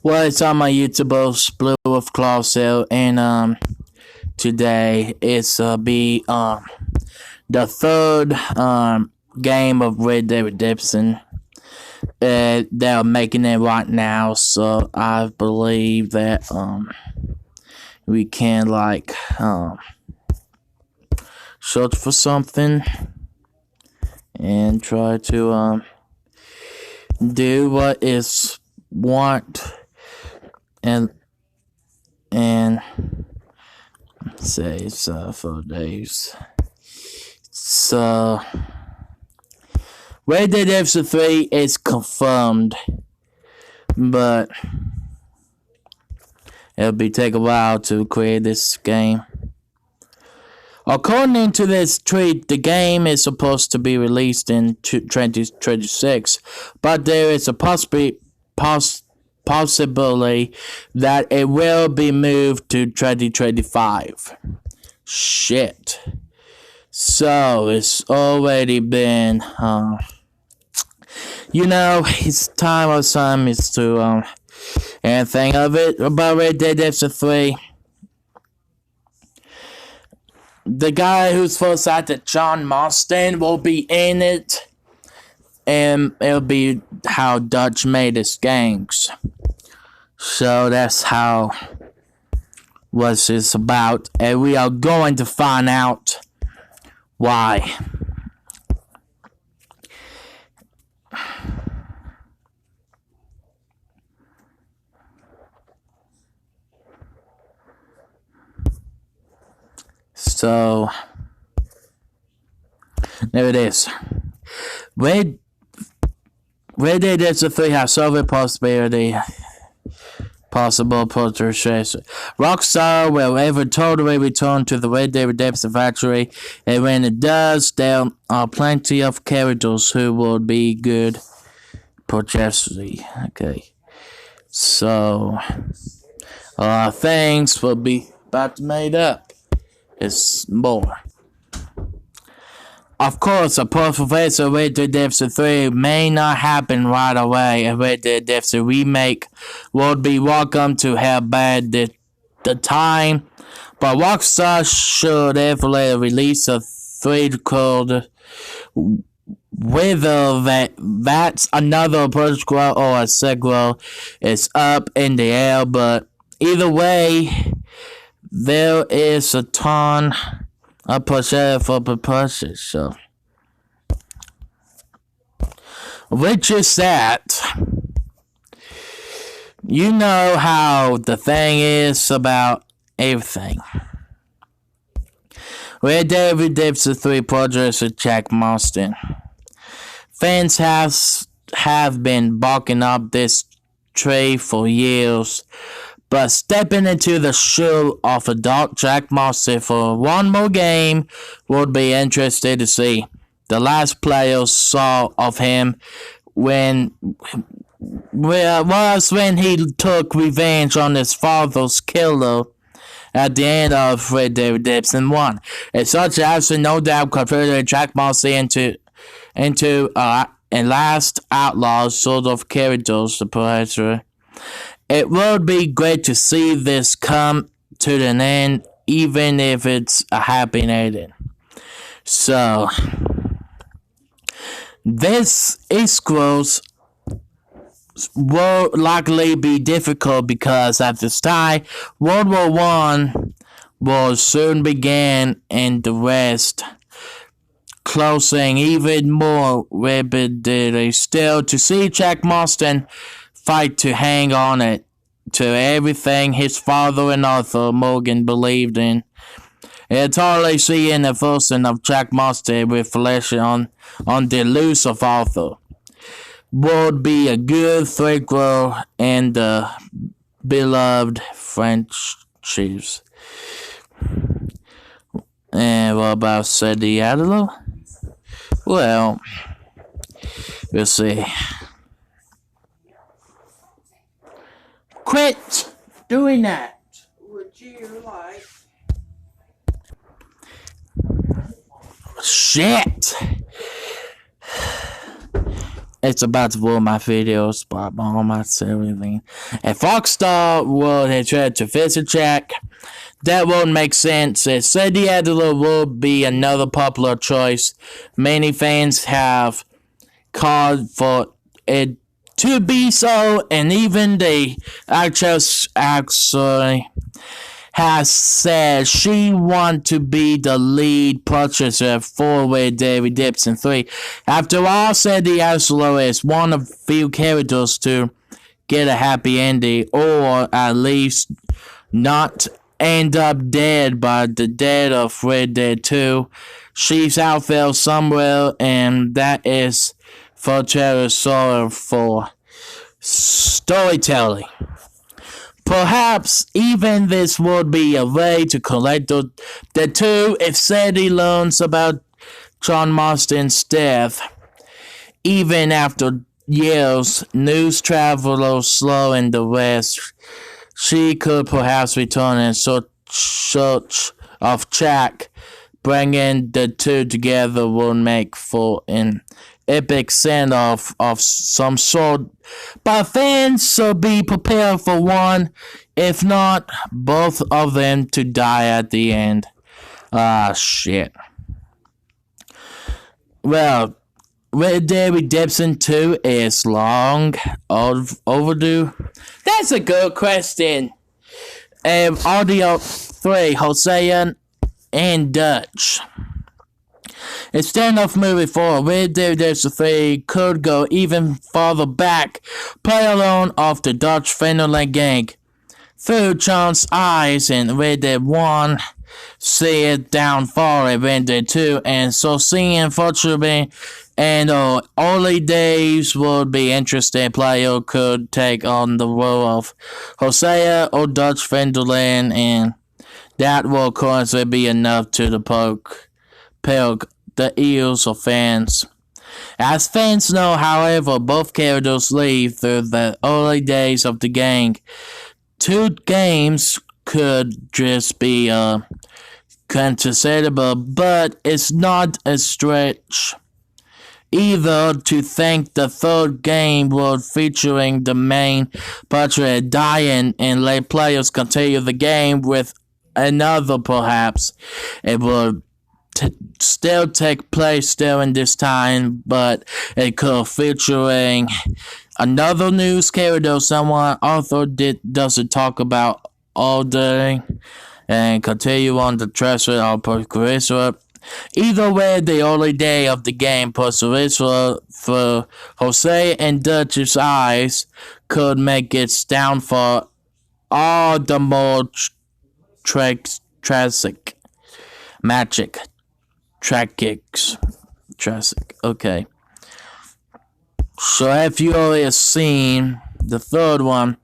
What's on my YouTubers, Blue of Clawsale, and today it's be the third game of Red Dead Redemption. They're making it right now, so I believe that we can search for something and try to do what is want and say so for days. So Red Dead Redemption 3 is confirmed, but it'll take a while to create this game. According to this tweet, the game is supposed to be released in 2026, but there is a possibility that it will be moved to 2025. Shit. So, it's already been, it's time or some is to, anything of it about Red Dead Redemption 3. The guy who's first acted, John Marston, will be in it, and it'll be how Dutch made his games. So that's how what it's about, and we are going to find out why. So there it is. Red Dead Redemption 3 has several possible purchases. Rockstar will ever totally return to the Red Dead Redemption factory, and when it does, there are plenty of characters who will be good purchases. Okay. So things will be about to made up. It's more. Of course, a professor of Red Dead Redemption 3 may not happen right away. A Red Dead Redemption remake would be welcome to have bad the time, but Rockstar should definitely release a 3 called whether that's another prequel or a sequel is up in the air, but either way, there is a ton of potential for purchase, so which is that you know how the thing is about everything. Red Dead Redemption 3 producer Jack Marston. Fans have been barking up this tree for years, but stepping into the shoe of adult Jack Marston for one more game would be interesting to see. The last players saw of him was when he took revenge on his father's killer at the end of Red Dead Redemption 1. It's such absolutely no doubt converted Jack Marston into and last outlaws sort of characters, the professor. It would be great to see this come to an end, even if it's a happy ending. So, this sequels will likely be difficult because at this time, World War One will soon begin and the West closing even more rapidly. Still, to see Jack Marston fight to hang on to everything his father and Arthur Morgan believed in. And totally seeing the person of Jack Marston reflection on the loose of Arthur would be a good thread and the beloved French chiefs. And what about Sadie Adler? Well, we'll see. Quit doing that. Would you like? Shit. It's about to ruin my videos, but I'm not saying anything. If Rockstar would tried to visit Jack, that won't make sense. It said the Adler would be another popular choice. Many fans have called for it to be so, and even the actress actually has said she wants to be the lead purchaser for with David Gibson 3. After all, said the Adler is one of few characters to get a happy ending, or at least not end up dead by the death of Red Dead 2. She's out there somewhere, and that is for sorrow for storytelling. Perhaps even this would be a way to collect the two if Sadie learns about John Marston's death. Even after years, news travels slow in the West. She could perhaps return in search of Jack. Bringing the two together would make for an epic send-off of some sort. But fans should be prepared for one, if not both of them, to die at the end. Shit. Well, Red Dead Redemption 2 is long overdue. That's a good question. Audio 3, Hosea and Dutch. A standoff movie for Red Dead Redemption 3 could go even farther back, play alone of the Dutch Finland gang. Through John's eyes in Red Dead 1, see it downfall in Red Dead 2, and so seeing fortunately and early days would be interesting. Player could take on the role of Hosea or Dutch Finland, and that will currently be enough to the poke the ears of fans. As fans know, however, both characters live through the early days of the gang. Two games could just be considerable, but it's not a stretch either to think the third game would featuring the main portrait dying and let players continue the game with another. Perhaps it would still take place during this time, but it could featuring another news character someone author doesn't talk about all day, and continue on the treasure of Charisma. Either way, the early day of the game puts Charisma through Jose and Dutch's eyes could make its downfall all the more tragic. Magic. Tragic. Okay. So have you already seen the third one?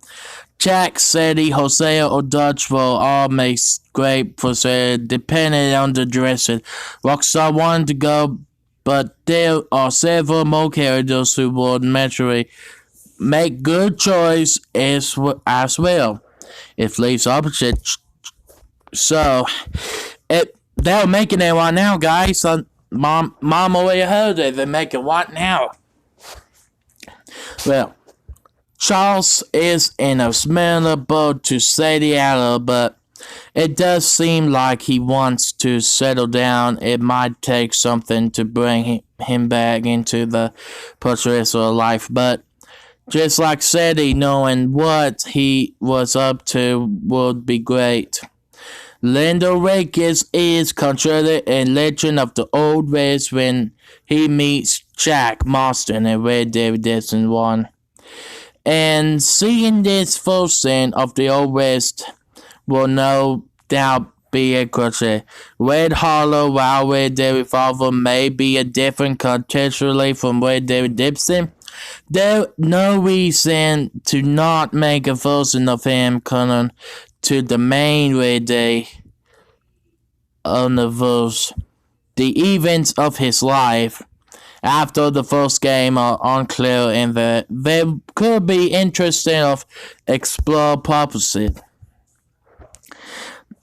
Jack, Sadie, Hosea, or Dutch will all make great procedure depending on the direction Rockstar wanted to go, but there are several more characters who would naturally make good choice as well. If leaves opposite, so they're making it right now, guys. Mom already heard it. They're making what now? Well, Charles is in a similar boat to Sadie Adler, but it does seem like he wants to settle down. It might take something to bring him back into the portrait of life, but just like Sadie, knowing what he was up to would be great. Linda Rakes is considered a legend of the Old West when he meets Jack Marston in Red Dead Redemption 1. And seeing this first scene of the Old West will no doubt be a crochet. Red Hollow, while Red Dead Revolver may be a different contextually from Red Dead Redemption, there's no reason to not make a version of him canon to the main Red Dead universe. The events of his life after the first game are unclear, and there could be interesting of explore purposes.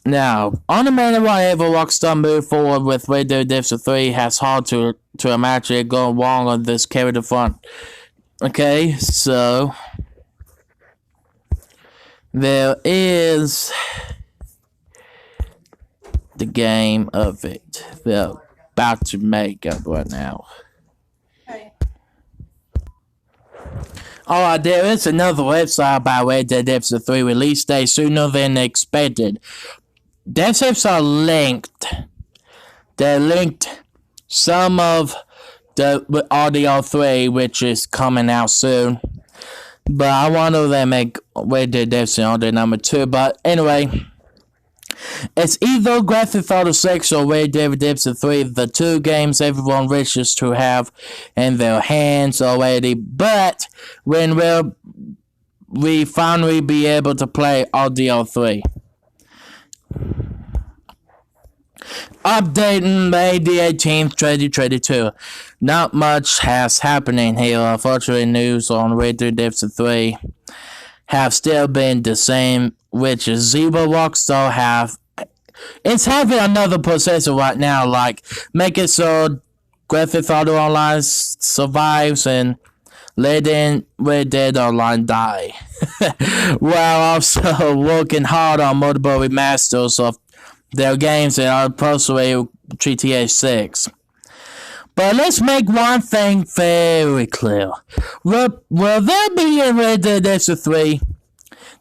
Now, on the matter whatever Rockstar moved forward with Red Dead Redemption 3 has hard to imagine it going wrong on this character front. Okay, so there is the game of it. They're about to make up right now. Hey, Oh, there is another website about Red Dead Redemption 3 release date sooner than expected. Websites are linked. They're linked some of the Audio 3, which is coming out soon. But I wonder if they make Red Dead Redemption Audio number 2. But anyway, it's either Grand Theft Auto 6 or Red Dead Redemption 3, the two games everyone wishes to have in their hands already. But when will we finally be able to play Audio 3? Updating May the 18th, 2022. Not much has happening here. Unfortunately, news on Red Dead Redemption 3 have still been the same, which is Zero Rockstar have. It's having another processor right now, like make it so Grand Theft Auto Online survives and letting Red Dead Online die. While also working hard on multiple remasters of their games that are possibly GTA 6. But let's make one thing very clear. Will there be a Red Dead Redemption 3?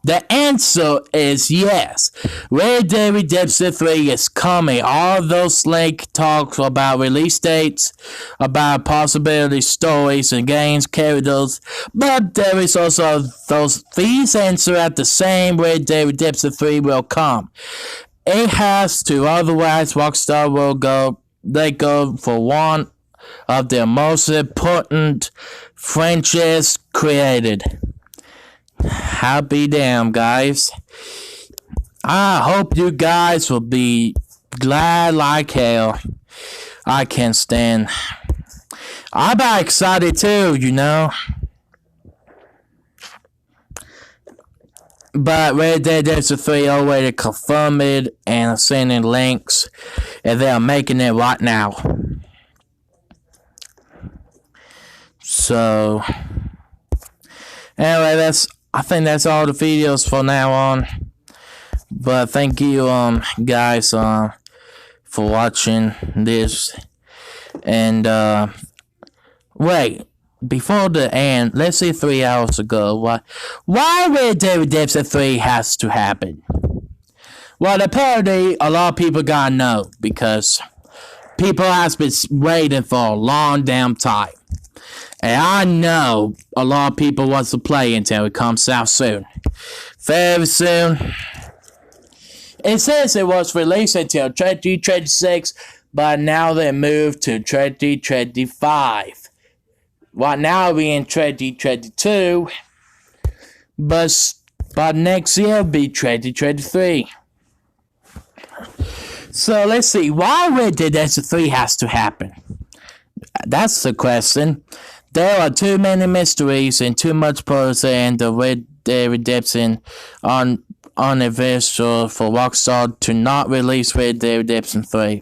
The answer is yes. Red Dead Redemption 3 is coming. All those Link talks about release dates, about possibility stories and games, characters, but there is also these answer at the same Red Dead Redemption 3 will come. It has to, otherwise Rockstar will go for one of their most important franchises created. Happy damn, guys. I hope you guys will be glad like hell. I can't stand. I'm excited too, you know. But Red Dead Redemption 3 already confirmed it and sending links, and they are making it right now. So, anyway, I think that's all the videos for now on. But thank you, guys, for watching this. And wait. Before the end, let's say 3 hours ago, why Red Dead Redemption 3 has to happen? Well, apparently, a lot of people gotta know, because people have been waiting for a long damn time. And I know a lot of people want to play until it comes out soon. Very soon. It says it was released until 2026, but now they moved to 2025. Right now we're in 2022, but next year will be 2023. So let's see, why Red Dead Redemption 3 has to happen? That's the question. There are too many mysteries and too much policy in the Red Dead Redemption anniversary for Rockstar to not release Red Dead Redemption 3.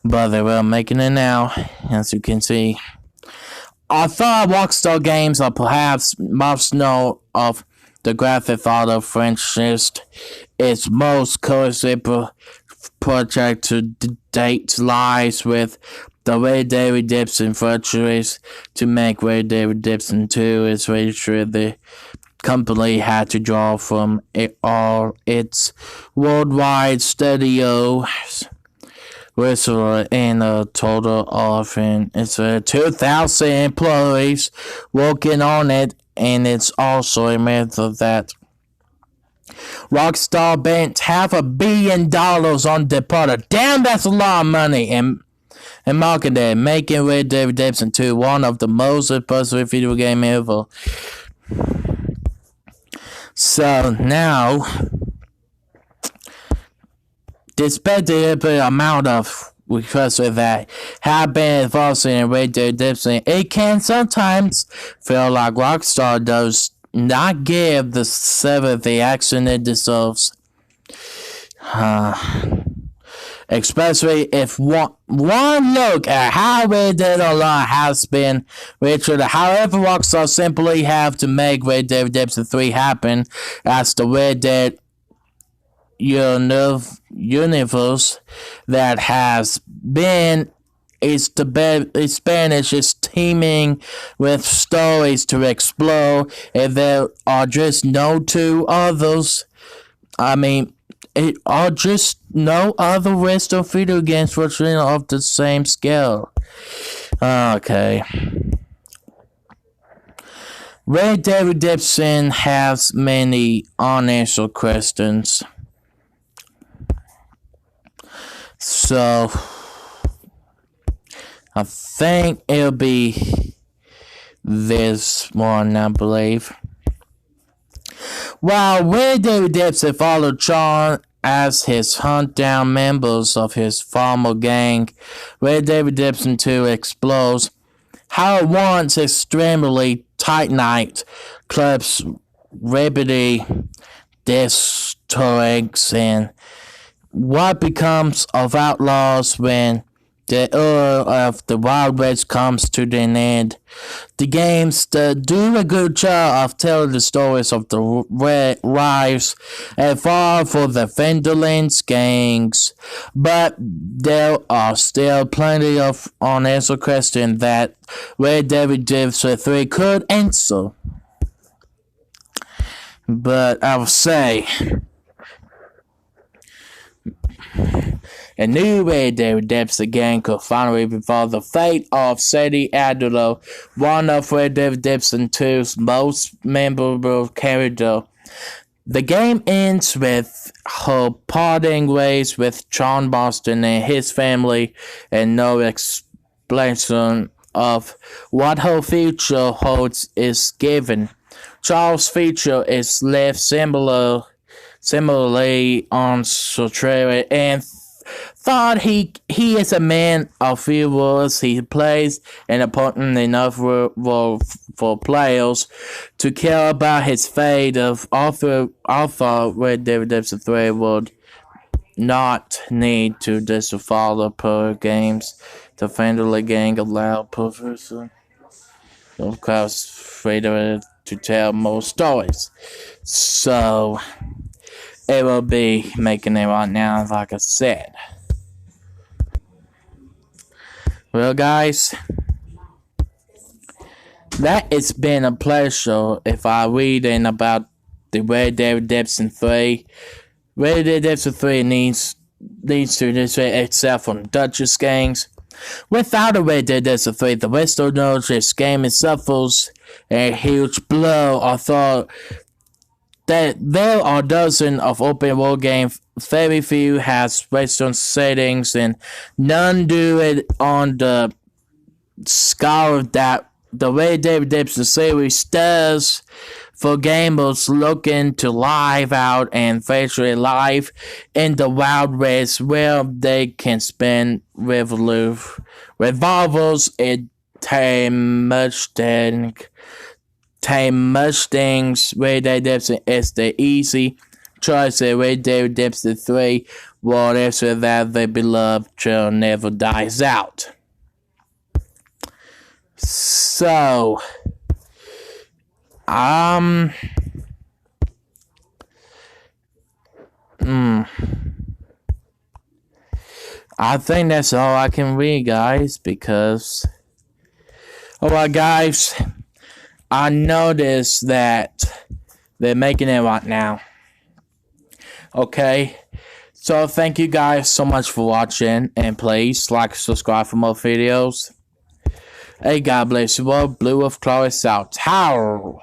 But they were making it now, as you can see. I thought Rockstar Games are perhaps most known of the Grand Theft Auto franchise. Its most cohesive project to date lies with the Red Dead Redemption franchise. To make Red Dead Redemption 2 is registered, the company had to draw from all its worldwide studios, which are in a total of 2,000 employees working on it, and it's also a method that Rockstar spent $500 million on the product. Damn, that's a lot of money. And marketing, making Red Dead Redemption 2 one of the most successful video game ever. So now, despite the amount of requests that have been involved in Red Dead Redemption, it can sometimes feel like Rockstar does not give the server the action it deserves. especially if one look at how Red Dead Online has been featured. However, Rockstar simply have to make Red Dead Redemption 3 happen as the Red Dead universe that has been Spanish is teeming with stories to explore, and there are just no two others. I mean, it are just no other rest of video games virtually of the same scale. Okay. Red Dead Redemption has many unanswered questions. So, I think it'll be this one, I believe. While Red Dead Redemption followed John as his hunt down members of his former gang, Red Dead Redemption 2 explores how a once extremely tight-knit club's rapidly distracts and what becomes of outlaws when the era of the Wild West comes to an end. The games do a good job of telling the stories of the rise and fall for the Fenderlands gangs, but there are still plenty of unanswered questions that Red Dead Redemption 3 could answer. But I will say, a new Red Dead Redemption game could finally reveal the fate of Sadie Adler, one of Red Dead Redemption 2's most memorable characters. The game ends with her parting ways with John Marston and his family, and no explanation of what her future holds is given. Charles' future is left similarly unsaturated, and thought he is a man of few words. He plays an important enough role for players to care about his fate. Of Arthur Red Dead Redemption 3 would not need to disfollow per games. The Fenderly gang allowed Professor, of course, freedom to tell more stories. So it will be making it right now, like I said. Well, guys, that has been a pleasure. If I reading about the Red Dead Redemption 3, Red Dead Redemption 3 needs to differentiate itself from Dutchess games. Without a Red Dead Redemption 3, the Western Dutchess game suffers a huge blow. Although that there are dozens of open world games, very few has Western settings, and none do it on the scale that the Red Dead Redemption series does for gamers looking to live out and virtually live in the Wild West, where they can spend revolvers and tame Mustangs. Red Dead Redemption is the easy choice. Red Dead Redemption 3 will answer that the beloved trail never dies out. So, I think that's all I can read, guys, because, alright, guys, I noticed that they're making it right now. Okay, so thank you guys so much for watching, and please like and subscribe for more videos. Hey, God bless you all. Blue of Chloe South. How?